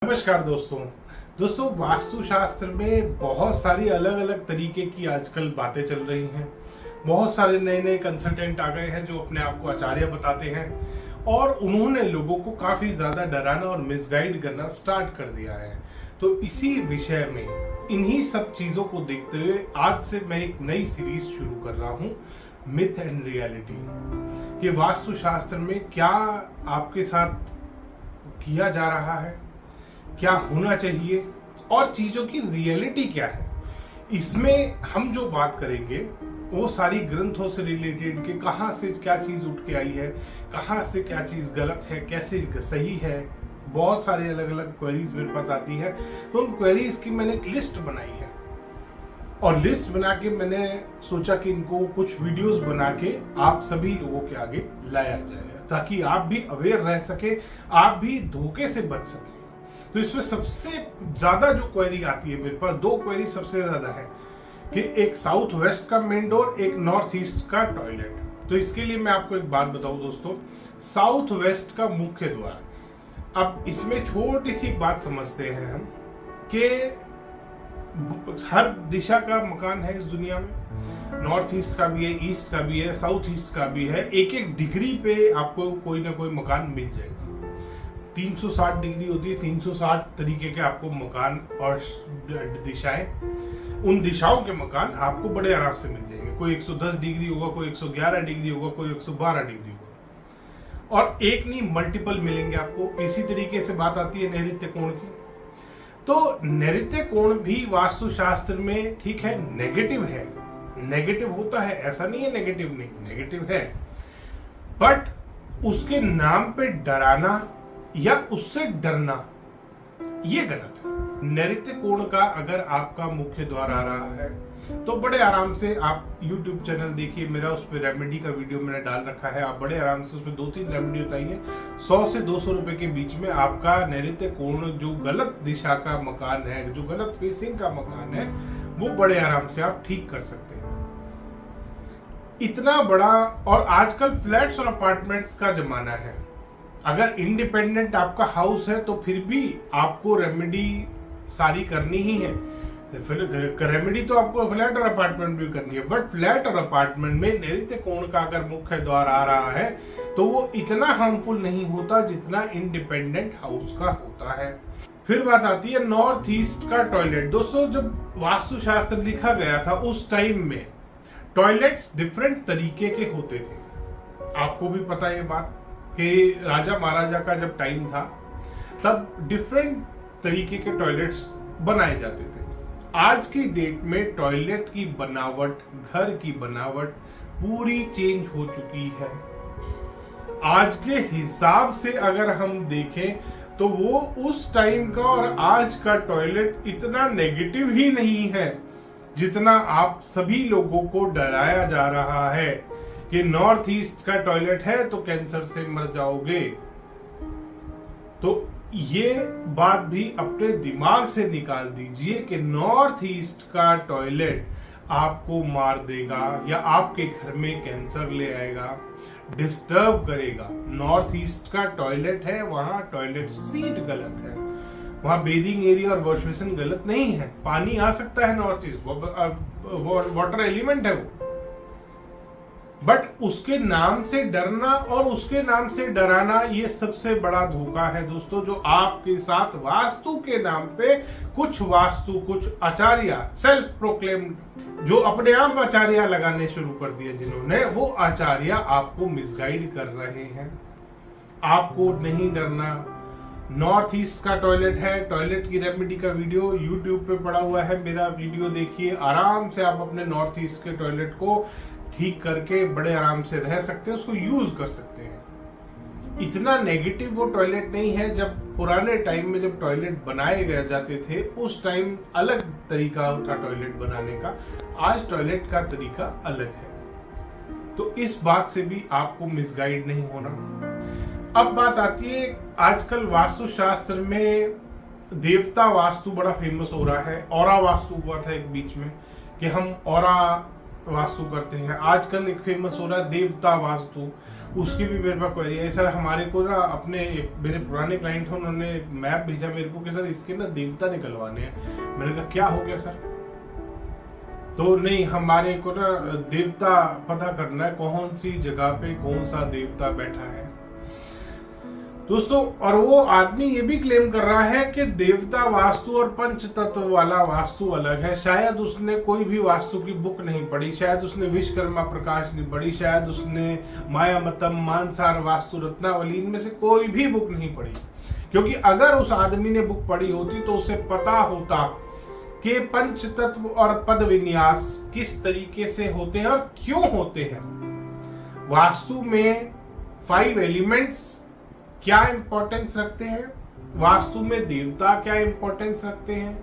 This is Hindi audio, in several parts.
नमस्कार दोस्तों वास्तुशास्त्र में बहुत सारी अलग अलग तरीके की आजकल बातें चल रही हैं। बहुत सारे नए नए कंसल्टेंट आ गए हैं जो अपने आप को आचार्य बताते हैं और उन्होंने लोगों को काफी ज्यादा डराना और मिसगाइड करना स्टार्ट कर दिया है। तो इसी विषय में इन्हीं सब चीजों को देखते हुए आज से मैं एक नई सीरीज शुरू कर रहा हूँ, मिथ एंड रियलिटी, कि वास्तुशास्त्र में क्या आपके साथ किया जा रहा है, क्या होना चाहिए और चीजों की रियलिटी क्या है। इसमें हम जो बात करेंगे वो सारी ग्रंथों से रिलेटेड कि कहाँ से क्या चीज उठ के आई है, कहाँ से क्या चीज गलत है, कैसे सही है। बहुत सारे अलग अलग क्वेरीज मेरे पास आती है, तो उन क्वेरीज की मैंने एक लिस्ट बनाई है और लिस्ट बना के मैंने सोचा कि इनको कुछ वीडियोस बना के आप सभी लोगों के आगे लाया जाए ताकि आप भी अवेयर रह सके, आप भी धोखे से बच सके। तो इसमें सबसे ज्यादा जो क्वेरी आती है, मेरे पास दो क्वेरी सबसे ज्यादा है कि एक साउथ वेस्ट का मेन डोर, एक नॉर्थ ईस्ट का टॉयलेट। तो इसके लिए मैं आपको एक बात बताऊं दोस्तों, साउथ वेस्ट का मुख्य द्वार। अब इसमें छोटी सी बात समझते हैं हम कि हर दिशा का मकान है इस दुनिया में। नॉर्थ ईस्ट का भी है, ईस्ट का भी है, साउथ ईस्ट का भी है। एक एक डिग्री पे आपको कोई ना कोई मकान मिल जाएगा। 360 डिग्री होती है, 360 तरीके के आपको मकान और दिशाएं, उन दिशाओं के मकान आपको बड़े आराम से मिल जाएंगे। कोई 110 डिग्री होगा, कोई 111 डिग्री होगा, कोई 112 डिग्री होगा, और एक नहीं मल्टीपल मिलेंगे आपको। इसी तरीके से बात आती है नैऋत्य कोण की। तो नैऋत्य कोण भी वास्तुशास्त्र में ठीक है, नेगेटिव है, नेगेटिव होता है, ऐसा नहीं है नेगेटिव नहीं, नेगेटिव है, बट उसके नाम पे डराना या उससे डरना ये गलत है। नैऋत्य कोण का अगर आपका मुख्य द्वार आ रहा है तो बड़े आराम से आप YouTube चैनल देखिए, मेरा उस पर रेमेडी का वीडियो मैंने डाल रखा है। आप बड़े आराम से उसमें 2-3 रेमेडी बताइए, 100 से 200 रुपए के बीच में आपका नैऋत्य कोण जो गलत दिशा का मकान है, जो गलत फेसिंग का मकान है, वो बड़े आराम से आप ठीक कर सकते हैं। इतना बड़ा, और आजकल फ्लैट्स और अपार्टमेंट्स का जमाना है। अगर इंडिपेंडेंट आपका हाउस है तो फिर भी आपको रेमेडी सारी करनी ही है। रेमेडी तो आपको फ्लैट और अपार्टमेंट भी करनी है, बट फ्लैट और अपार्टमेंट में नैऋत्य कोण का अगर मुख्य द्वार आ रहा है तो वो इतना हार्मफुल नहीं होता जितना इंडिपेंडेंट हाउस का होता है। फिर बात आती है नॉर्थ ईस्ट का टॉयलेट। दोस्तों, जब वास्तुशास्त्र लिखा गया था उस टाइम में टॉयलेट्स डिफरेंट तरीके के होते थे। आपको भी पता है ये बात कि राजा महाराजा का जब टाइम था तब डिफरेंट तरीके के टॉयलेट्स बनाए जाते थे। आज की डेट में टॉयलेट की बनावट, घर की बनावट पूरी चेंज हो चुकी है। आज के हिसाब से अगर हम देखें तो वो उस टाइम का और आज का टॉयलेट इतना नेगेटिव ही नहीं है जितना आप सभी लोगों को डराया जा रहा है कि नॉर्थ ईस्ट का टॉयलेट है तो कैंसर से मर जाओगे। तो ये बात भी अपने दिमाग से निकाल दीजिए कि नॉर्थ ईस्ट का टॉयलेट आपको मार देगा या आपके घर में कैंसर ले आएगा, डिस्टर्ब करेगा। नॉर्थ ईस्ट का टॉयलेट है, वहां टॉयलेट सीट गलत है, वहां बेदिंग एरिया और वॉश बेसिन गलत नहीं है। पानी आ सकता है नॉर्थ ईस्ट, वाटर एलिमेंट है वो, बट उसके नाम से डरना और उसके नाम से डराना ये सबसे बड़ा धोखा है दोस्तों, जो आपके साथ वास्तु के नाम पे कुछ आचार्य, सेल्फ प्रोक्लेम्ड, जो अपने आप आचार्य लगाने शुरू कर दिए जिन्होंने, वो आचार्य आपको मिसगाइड कर रहे हैं। आपको नहीं डरना। नॉर्थ ईस्ट का टॉयलेट है, टॉयलेट की रेमेडी का वीडियो YouTube पे पड़ा हुआ है, मेरा वीडियो देखिए, आराम से आप अपने नॉर्थ ईस्ट के टॉयलेट को ठीक करके बड़े आराम से रह सकते हैं, उसको यूज कर सकते हैं। इतना नेगेटिव वो टॉयलेट नहीं है। जब पुराने टाइम में जब टॉयलेट बनाए गए जाते थे उस टाइम अलग तरीका था टॉयलेट बनाने का, आज टॉयलेट का तरीका अलग है। तो इस बात से भी आपको मिसगाइड नहीं होना। अब बात आती है, आजकल वास्तुशास्त्र में देवता वास्तु बड़ा फेमस हो रहा है। ऑरा वास्तु हुआ था एक बीच में कि हम ऑरा वास्तु करते हैं। आजकल एक फेमस हो रहा है देवता वास्तु, उसकी भी मेरे पास क्वेरी है। सर हमारे को ना अपने मेरे पुराने क्लाइंट हैं, उन्होंने मैप भेजा मेरे को कि सर इसके ना देवता निकलवाने हैं। मैंने कहा क्या हो गया सर? तो नहीं, हमारे को ना देवता पता करना है, कौन सी जगह पे कौन सा देवता बैठा है दोस्तों। और वो आदमी ये भी क्लेम कर रहा है कि देवता वास्तु और पंच तत्व वाला वास्तु अलग है। शायद उसने कोई भी वास्तु की बुक नहीं पढ़ी, शायद उसने विश्वकर्मा प्रकाश नहीं पढ़ी, शायद उसने मायामतम, मानसार वास्तु, रत्नावली, इनमें से कोई भी बुक नहीं पढ़ी। क्योंकि अगर उस आदमी ने बुक पढ़ी होती तो उसे पता होता कि पंच तत्व और पद विन्यास किस तरीके से होते हैं और क्यों होते हैं। वास्तु में 5 एलिमेंट्स क्या इंपॉर्टेंस रखते हैं, वास्तु में देवता क्या इंपॉर्टेंस रखते हैं,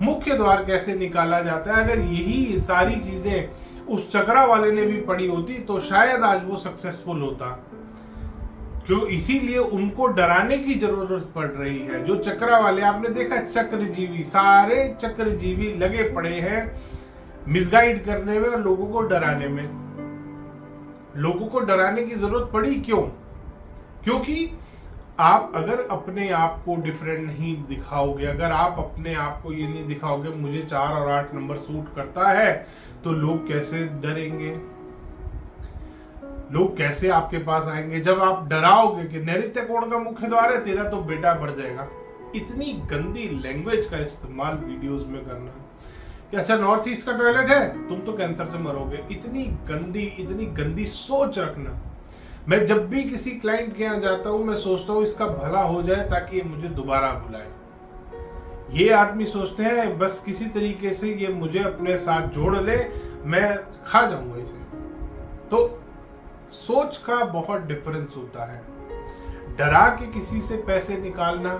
मुख्य द्वार कैसे निकाला जाता है। अगर यही सारी चीजें उस चक्रा वाले ने भी पढ़ी होती तो शायद आज वो सक्सेसफुल होता। क्यों? इसीलिए उनको डराने की जरूरत पड़ रही है। जो चक्रा वाले आपने देखा, चक्रजीवी, सारे चक्रजीवी लगे पड़े हैं मिसगाइड करने में और लोगों को डराने में। लोगों को डराने की जरूरत पड़ी क्यों? क्योंकि आप अगर अपने आप को डिफरेंट नहीं दिखाओगे, अगर आप अपने आप को ये नहीं दिखाओगे मुझे 4 और 8 नंबर सूट करता है, तो लोग कैसे डरेंगे, लोग कैसे आपके पास आएंगे? जब आप डराओगे कि नैऋत्य कोण का मुख्य द्वार है, तेरा तो बेटा बढ़ जाएगा। इतनी गंदी लैंग्वेज का इस्तेमाल वीडियोस में करना कि अच्छा नॉर्थ ईस्ट का टॉयलेट है, तुम तो कैंसर से मरोगे। इतनी गंदी सोच रखना। मैं जब भी किसी क्लाइंट के यहाँ जाता हूं, मैं सोचता हूं इसका भला हो जाए ताकि ये मुझे दोबारा बुलाए। ये आदमी सोचते हैं बस किसी तरीके से ये मुझे अपने साथ जोड़ ले, मैं खा जाऊंगा इसे। तो सोच का बहुत डिफरेंस होता है। डरा के किसी से पैसे निकालना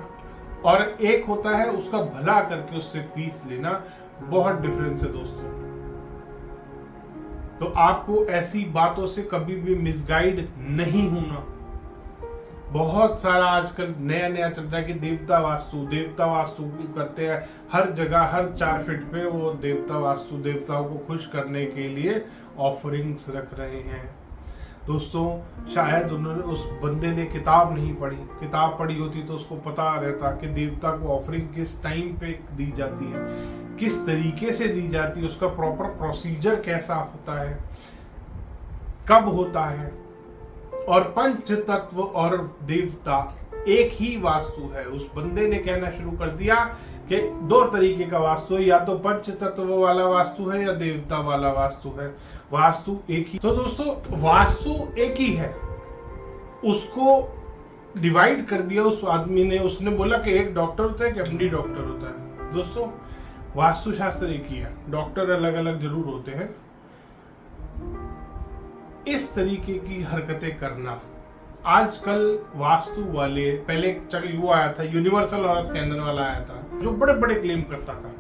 और एक होता है उसका भला करके उससे फीस लेना, बहुत डिफरेंस है दोस्तों। तो आपको ऐसी बातों से कभी भी मिसगाइड नहीं होना। बहुत सारा आजकल नया चल रहा है कि देवता वास्तु करते हैं हर जगह, हर 4 फीट पे वो देवता वास्तु, देवताओं को खुश करने के लिए ऑफरिंग्स रख रहे हैं। दोस्तों शायद उन्होंने, उस बंदे ने किताब नहीं पढ़ी, किताब पढ़ी होती तो उसको पता रहता कि देवता को ऑफरिंग किस टाइम पे दी जाती है, किस तरीके से दी जाती है, उसका प्रॉपर प्रोसीजर कैसा होता है, कब होता है। और पंच तत्व और देवता एक ही वास्तु है। उस बंदे ने कहना शुरू कर दिया कि 2 तरीके का वास्तु है, या तो पंच तत्व वाला वास्तु है या देवता वाला वास्तु है। वास्तु एक ही। तो दोस्तों वास्तु एक ही है, उसको डिवाइड कर दिया उस आदमी ने। उसने बोला कि एक डॉक्टर होता है, एक एमडी डॉक्टर होता है। दोस्तों वास्तु शास्त्र एक ही है, डॉक्टर अलग अलग जरूर होते हैं। इस तरीके की हरकतें करना आजकल वास्तु वाले, पहले वो आया था यूनिवर्सल और स्कैनर वाला आया था, जो बड़े बड़े क्लेम करता था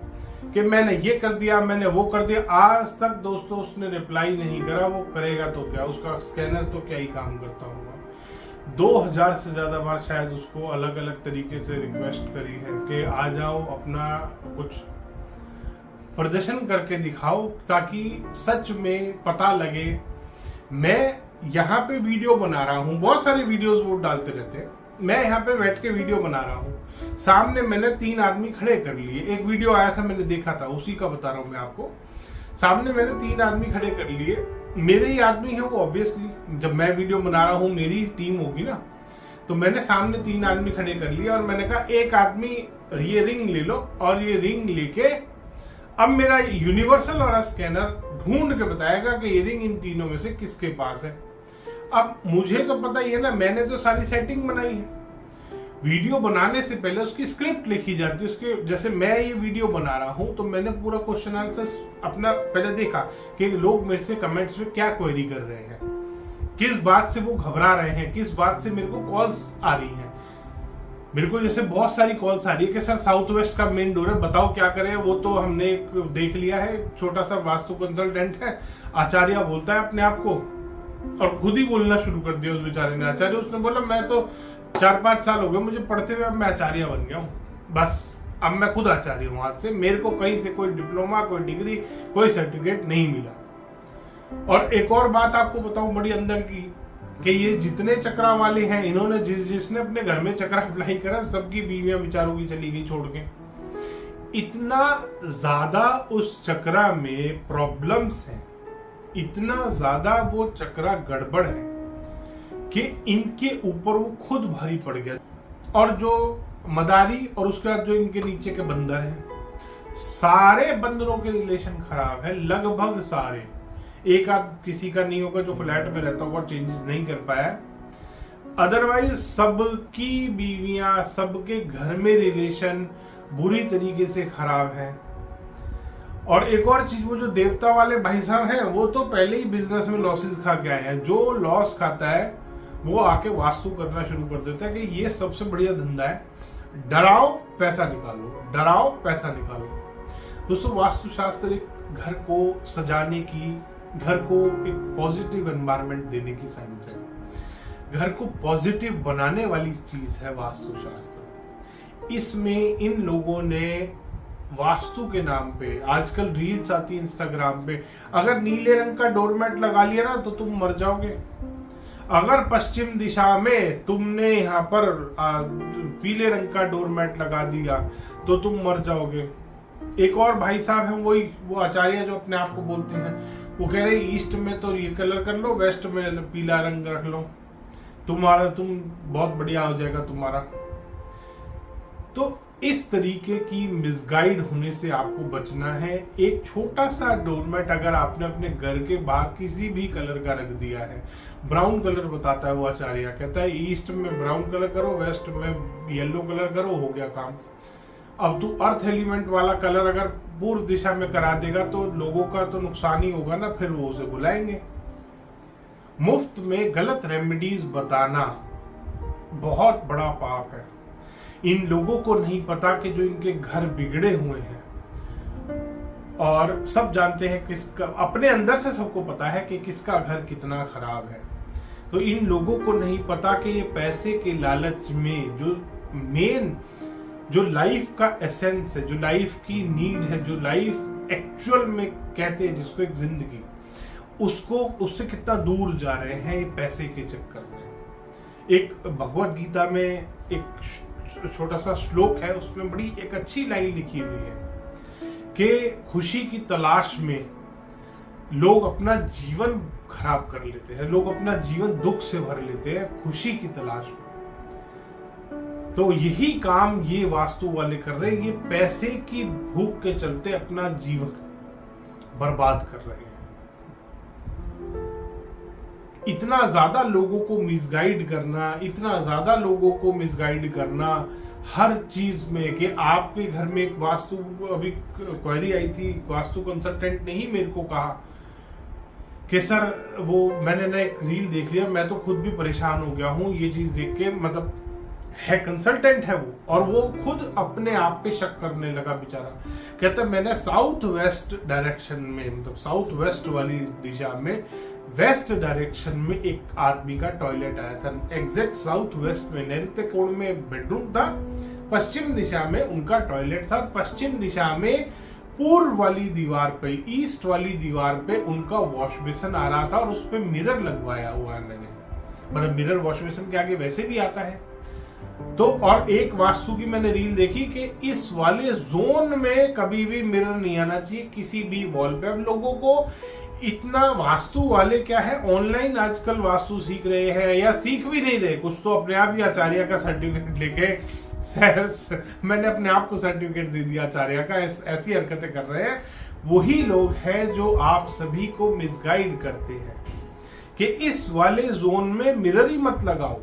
कि मैंने ये कर दिया, मैंने वो कर दिया। आज तक दोस्तों उसने रिप्लाई नहीं करा। वो करेगा तो क्या, उसका स्कैनर तो क्या ही काम करता होगा। 2000 से ज्यादा बार शायद उसको अलग अलग तरीके से रिक्वेस्ट करी है कि आ जाओ, अपना कुछ प्रदर्शन करके दिखाओ ताकि सच में पता लगे। मैं यहाँ पे वीडियो बना रहा हूँ, बहुत सारी वीडियोस वो डालते रहते हैं, मैं यहाँ पे बैठ के वीडियो बना रहा हूँ। सामने मैंने 3 आदमी खड़े कर लिए। एक वीडियो आया था, मैंने देखा था, उसी का बता रहा हूँ मैं आपको। सामने मैंने 3 आदमी खड़े कर लिए, मेरे ही आदमी है वो। ऑब्वियसली जब मैं वीडियो बना रहा हूँ मेरी टीम होगी ना, तो मैंने सामने 3 आदमी खड़े कर लिए और मैंने कहा एक आदमी ये रिंग ले लो, और ये रिंग लेके अब मेरा यूनिवर्सल और स्कैनर ढूंढ के बताएगा कि ये रिंग इन तीनों में से किसके पास है। अब मुझे तो पता ही है ना, मैंने तो सारी सेटिंग बनाई है। वीडियो बनाने से पहले उसकी स्क्रिप्ट लिखी जाती है। उसके जैसे मैं ये वीडियो बना रहा हूं तो मैंने पूरा क्वेश्चन आंसर अपना पहले देखा कि लोग मेरे से कमेंट्स में क्या क्वेरी कर रहे हैं, किस बात से वो घबरा रहे हैं, किस बात से मेरे को कॉल्स आ रही हैं। मेरे को जैसे बहुत सारी कॉल्स आ रही है कि सर साउथ वेस्ट का मेन डोर है, बताओ क्या करें। वो तो हमने एक देख लिया है, छोटा सा वास्तु कंसल्टेंट है, आचार्य बोलता है अपने आप को, और खुद ही बोलना शुरू कर दिया उस बेचारे ने आचार्य। उसने बोला मैं तो 4-5 साल हो गए मुझे पढ़ते हुए, अब मैं आचार्य बन गया हूँ, बस अब मैं खुद आचार्य हूँ आज से। मेरे को कहीं से कोई डिप्लोमा, कोई डिग्री, कोई सर्टिफिकेट नहीं मिला। और एक और बात आपको बताऊं बड़ी अंदर की, कि ये जितने चक्रा वाले हैं, इन्होंने जिसने अपने घर में चक्रा अप्लाई करा, सबकी बीवियां बेचारों की चली गई छोड़ के। इतना ज्यादा उस चक्रा में प्रॉब्लम्स हैं, इतना ज्यादा वो चक्रा गड़बड़ है कि इनके ऊपर वो खुद भारी पड़ गया। और जो मदारी और उसके बाद जो इनके नीचे के बंदर हैं, सारे बंदरों के रिलेशन खराब है, लगभग सारे। एक आध किसी का नहीं होगा जो फ्लैट में रहता होगा, चेंजेस नहीं कर पाया, अदरवाइज सबकी बीवियां, सबके घर में रिलेशन बुरी तरीके से खराब है। और एक और चीज, वो जो देवता वाले भाई साहब हैं, वो तो पहले ही बिजनेस में लॉसेस खा के आए हैं। जो लॉस खाता है वो आके वास्तु करना शुरू कर देता है कि ये सबसे बढ़िया धंधा है, डराओ पैसा निकालो, डराओ पैसा निकालो। दोस्तों, वास्तुशास्त्र एक घर को सजाने की, घर को एक पॉजिटिव एनवायरनमेंट देने की साइंस है। घर को पॉजिटिव बनाने वाली चीज है वास्तुशास्त्र। इसमें इन लोगों ने वास्तु के नाम पे, आजकल रील्स आती है इंस्टाग्राम पे, अगर नीले रंग का डोरमेट लगा लिया ना तो तुम मर जाओगे। अगर पश्चिम दिशा में तुमने यहाँ पर पीले रंग का डोरमेट लगा दिया तो तुम मर जाओगे। एक और भाई साहब हैं, वो आचार्य जो अपने आप को बोलते हैं, वो कह रहे ईस्ट में तो ये कलर कर लो, वेस्ट में पीला रंग रख लो, तुम बहुत बढ़िया हो जाएगा तुम्हारा। तो इस तरीके की मिसगाइड होने से आपको बचना है। एक छोटा सा डोरमेट अगर आपने अपने घर के बाहर किसी भी कलर का रख दिया है, ब्राउन कलर बताता है वो आचार्य, कहता है ईस्ट में ब्राउन कलर करो, वेस्ट में येलो कलर करो, हो गया काम। अब तू अर्थ एलिमेंट वाला कलर अगर पूर्व दिशा में करा देगा तो लोगों का तो नुकसान ही होगा ना, फिर वो उसे बुलाएंगे। मुफ्त में गलत रेमेडीज बताना बहुत बड़ा पाप है। इन लोगों को नहीं पता कि जो इनके घर बिगड़े हुए हैं, और सब जानते हैं किसका, अपने अंदर से सबको पता है कि किसका घर कितना खराब है। तो इन लोगों को नहीं पता कि ये पैसे के लालच में जो मेन, जो लाइफ का एसेंस है, जो लाइफ की नीड है, जो लाइफ एक्चुअल में कहते हैं जिसको एक जिंदगी, उससे कितना दूर जा रहे हैं ये पैसे के चक्कर में। एक भगवत गीता में एक छोटा सा श्लोक है, उसमें बड़ी एक अच्छी लाइन लिखी हुई है कि खुशी की तलाश में लोग अपना जीवन खराब कर लेते हैं, लोग अपना जीवन दुख से भर लेते हैं खुशी की तलाश में। तो यही काम ये वास्तु वाले कर रहे हैं, ये पैसे की भूख के चलते अपना जीवन बर्बाद कर रहे हैं। इतना ज्यादा लोगों को मिसगाइड करना, इतना ज्यादा लोगों को मिसगाइड करना हर चीज में, कि आपके घर में एक वास्तु, अभी क्वेरी आई थी, वास्तु कंसल्टेंट ने ही मेरे को कहा कि सर वो मैंने ना एक रील देख लिया, मैं तो खुद भी परेशान हो गया हूँ ये चीज देख के, मतलब है कंसल्टेंट है वो, और वो खुद अपने आप पे शक करने लगा बेचारा। कहता मैंने साउथ वेस्ट डायरेक्शन में, मतलब साउथ वेस्ट वाली दिशा में, वेस्ट डायरेक्शन में एक आदमी का टॉयलेट आया था, एग्जैक्ट साउथ वेस्ट में, नैऋत्य कोण में बेडरूम था, पश्चिम दिशा में उनका टॉयलेट था, पश्चिम दिशा में पूर्व वाली दीवार पे, ईस्ट वाली दीवार पे उनका वॉश बेसिन आ रहा था, और उस पे मिरर लगवाया हुआ है मैंने, मतलब मिरर वॉश बेसिन के आगे वैसे भी आता है। तो और एक वास्तु की मैंने रील देखी कि इस वाले जोन में कभी भी मिरर नहीं आना चाहिए किसी भी वॉल पे। अब लोगों को इतना, वास्तु वाले क्या है, ऑनलाइन आजकल वास्तु सीख रहे हैं, या सीख भी नहीं रहे, कुछ तो अपने आप ही आचार्य का सर्टिफिकेट लेके मैंने अपने आप को सर्टिफिकेट दे दिया आचार्य का, ऐसी हरकतें कर रहे हैं। वही लोग हैं जो आप सभी को मिसगाइड करते हैं कि इस वाले जोन में मिरर ही मत लगाओ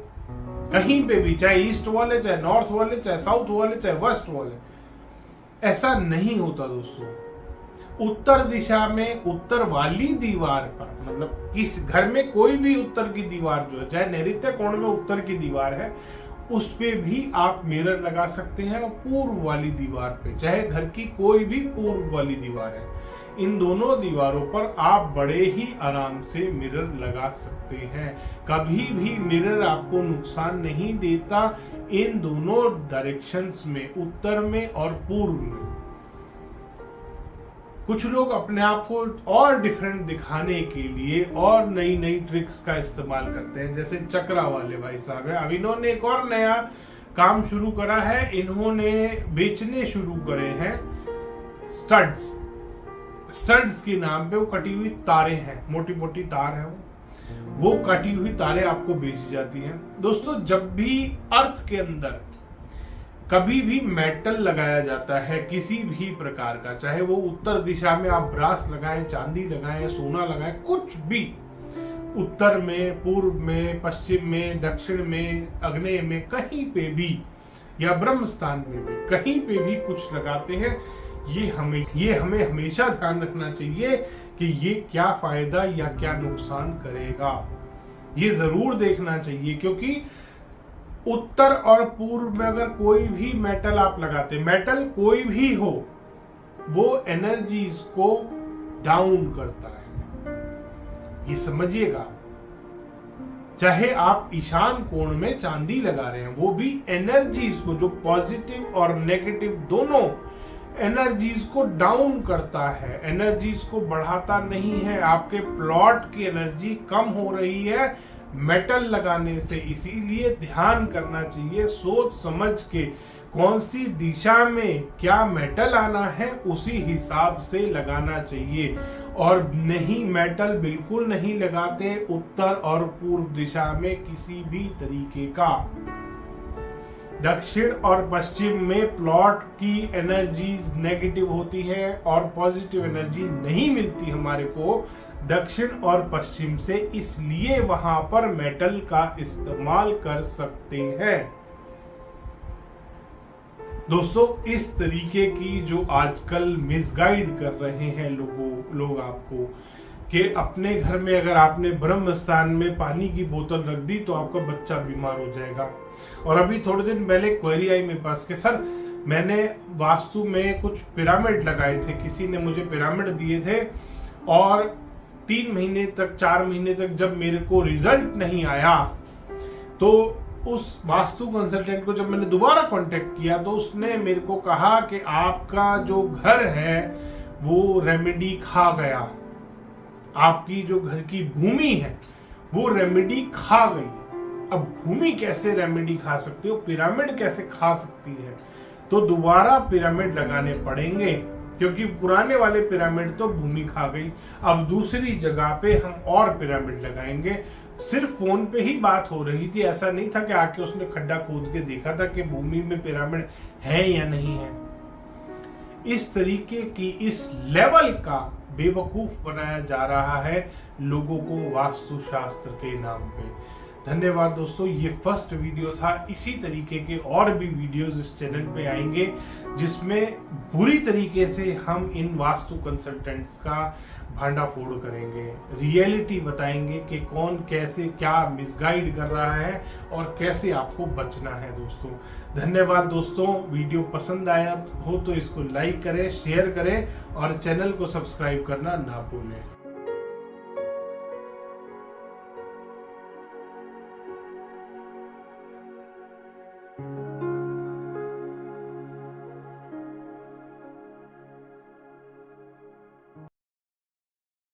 कहीं पे भी, चाहे ईस्ट वाले, चाहे नॉर्थ वाले, चाहे साउथ वाले, चाहे वेस्ट वाले। ऐसा नहीं होता दोस्तों। उत्तर दिशा में, उत्तर वाली दीवार पर, मतलब किस घर में कोई भी उत्तर की दीवार जो है, चाहे नैऋत्य कोण में उत्तर की दीवार है, उस पे भी आप मिरर लगा सकते हैं। और पूर्व वाली दीवार पे, चाहे घर की कोई भी पूर्व वाली दीवार है, इन दोनों दीवारों पर आप बड़े ही आराम से मिरर लगा सकते हैं। कभी भी मिरर आपको नुकसान नहीं देता इन दोनों डायरेक्शंस में, उत्तर में और पूर्व में। कुछ लोग अपने आप को और डिफरेंट दिखाने के लिए और नई नई ट्रिक्स का इस्तेमाल करते हैं। जैसे चक्रा वाले भाई साहब है, अब इन्होंने एक और नया काम शुरू करा है, इन्होंने बेचने शुरू करे हैं स्टड्स के नाम पे। वो कटी हुई तारें हैं, मोटी मोटी तार है, वो कटी हुई तारें आपको बेची जाती हैं। दोस्तों, जब भी अर्थ के अंदर कभी भी मेटल लगाया जाता है किसी भी प्रकार का, चाहे वो उत्तर दिशा में आप ब्रास लगाएं, चांदी लगाएं, सोना लगाएं, कुछ भी, उत्तर में, पूर्व में, पश्चिम में, दक्षिण में, आग्नेय में, कहीं पे भी, या ब्रह्म स्थान में भी कहीं पे भी कुछ लगाते हैं, ये हमें हमेशा ध्यान रखना चाहिए कि ये क्या फायदा या क्या नुकसान करेगा। ये जरूर देखना चाहिए, क्योंकि उत्तर और पूर्व में अगर कोई भी मेटल आप लगाते, मेटल कोई भी हो, वो एनर्जीज को डाउन करता है, ये समझिएगा। चाहे आप ईशान कोण में चांदी लगा रहे हैं, वो भी एनर्जीज को, जो पॉजिटिव और नेगेटिव दोनों एनर्जीज को डाउन करता है, एनर्जीज को बढ़ाता नहीं है। आपके प्लॉट की एनर्जी कम हो रही है मेटल लगाने से, इसीलिए ध्यान करना चाहिए, सोच समझ के कौन सी दिशा में क्या मेटल आना है उसी हिसाब से लगाना चाहिए। और नहीं, मेटल बिल्कुल नहीं लगाते उत्तर और पूर्व दिशा में किसी भी तरीके का। दक्षिण और पश्चिम में प्लॉट की एनर्जीज नेगेटिव होती है और पॉजिटिव एनर्जी नहीं मिलती हमारे को दक्षिण और पश्चिम से, इसलिए वहां पर मेटल का इस्तेमाल कर सकते हैं। दोस्तों, इस तरीके की जो आजकल मिसगाइड कर रहे हैं लोग आपको, कि अपने घर में अगर आपने ब्रह्म स्थान में पानी की बोतल रख दी तो आपका बच्चा बीमार हो जाएगा। और अभी थोड़े दिन पहले क्वेरी आई मेरे पास कि सर, मैंने वास्तु में कुछ पिरामिड लगाए थे, किसी ने मुझे पिरामिड दिए थे, और 3 महीने तक, 4 महीने तक जब मेरे को रिजल्ट नहीं आया, तो उस वास्तु कंसल्टेंट को जब मैंने दोबारा कांटेक्ट किया तो उसने मेरे को कहा कि आपका जो घर है वो रेमेडी खा गया, आपकी जो घर की भूमि है वो रेमेडी खा गई। अब भूमि कैसे रेमेडी खा सकती हो, पिरामिड कैसे खा सकती है? तो दोबारा पिरामिड लगाने पड़ेंगे, क्योंकि पुराने वाले पिरामिड तो भूमि खा गई। अब दूसरी जगह पे हम और पिरामिड लगाएंगे। सिर्फ फोन पे ही बात हो रही थी, ऐसा नहीं था कि आके उसने खड्डा खोद के देखा था कि भूमि में पिरामिड है या नहीं है। इस तरीके की, इस लेवल का बेवकूफ बनाया जा रहा है लोगों को वास्तुशास्त्र के नाम पे। धन्यवाद दोस्तों, ये फर्स्ट वीडियो था। इसी तरीके के और भी वीडियोस इस चैनल पे आएंगे, जिसमें बुरी तरीके से हम इन वास्तु कंसल्टेंट्स का भांडाफोड़ करेंगे, रियलिटी बताएंगे कि कौन कैसे क्या मिसगाइड कर रहा है और कैसे आपको बचना है। दोस्तों, धन्यवाद दोस्तों। वीडियो पसंद आया हो तो इसको लाइक करें, शेयर करें और चैनल को सब्सक्राइब करना ना भूलें।